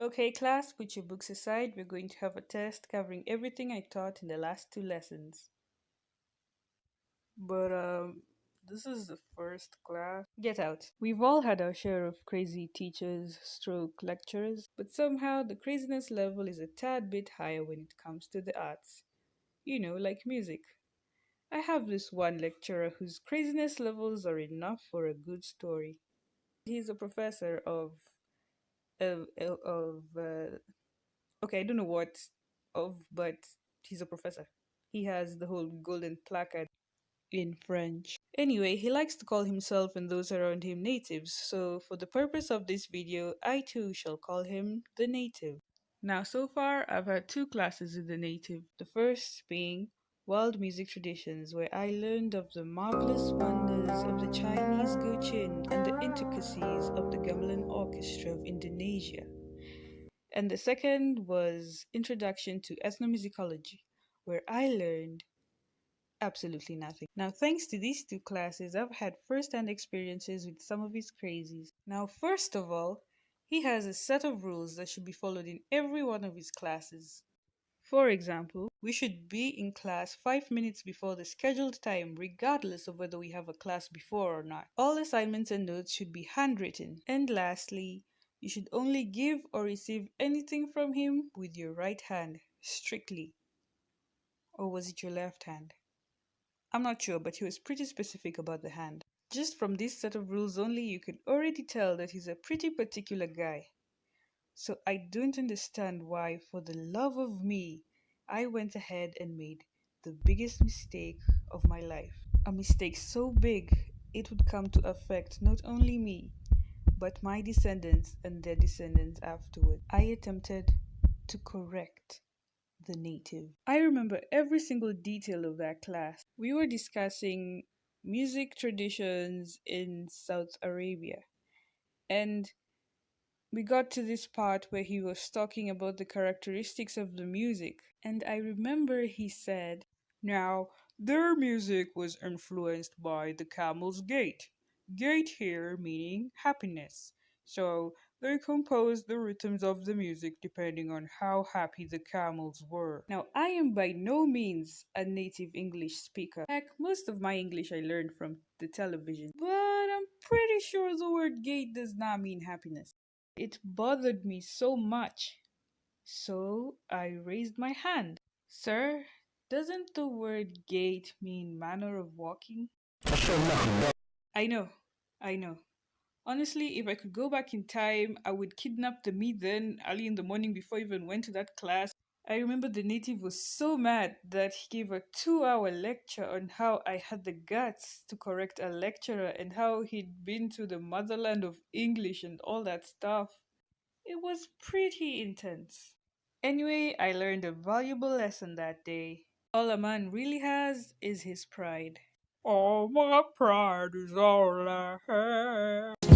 Okay, class, put your books aside. We're going to have a test covering everything I taught in the last two lessons. But this is the first class. Get out. We've all had our share of crazy teachers, stroke lecturers, but somehow the craziness level is a tad bit higher when it comes to the arts. You know, like music. I have this one lecturer whose craziness levels are enough for a good story. He's a professor of okay, I don't know what of, but he's a professor. He has the whole golden placard in French. Anyway, he likes to call himself and those around him natives, so for the purpose of this video, I too shall call him the native. Now, so far, I've had two classes in the native. The first being World Music Traditions, where I learned of the marvelous wonders of the Chinese Gochin and the intricacies of the gamelan orchestra of Indonesia. And the second was Introduction to Ethnomusicology, where I learned absolutely nothing. Now, thanks to these two classes, I've had first-hand experiences with some of his crazies. Now, first of all, he has a set of rules that should be followed in every one of his classes. For example, we should be in class 5 minutes before the scheduled time, regardless of whether we have a class before or not. All assignments and notes should be handwritten. And lastly, you should only give or receive anything from him with your right hand, strictly. Or was it your left hand? I'm not sure, but he was pretty specific about the hand. Just from this set of rules only, you can already tell that he's a pretty particular guy. So I don't understand why, for the love of me, I went ahead and made the biggest mistake of my life. A mistake so big it would come to affect not only me, but my descendants and their descendants afterward. I attempted to correct the native. I remember every single detail of that class. We were discussing music traditions in South Arabia, and we got to this part where he was talking about the characteristics of the music. And I remember he said, now, their music was influenced by the camel's gait. Gait here meaning happiness. So they composed the rhythms of the music depending on how happy the camels were. Now, I am by no means a native English speaker. Heck, most of my English I learned from the television. But I'm pretty sure the word gait does not mean happiness. It bothered me so much. So I raised my hand. Sir, doesn't the word gait mean manner of walking? I know, I know. Honestly, if I could go back in time, I would kidnap the me then early in the morning before I even went to that class. I remember the native was so mad that he gave a 2 hour lecture on how I had the guts to correct a lecturer and how he'd been to the motherland of English and all that stuff. It was pretty intense. Anyway, I learned a valuable lesson that day. All a man really has is his pride. Oh, my pride is all I have.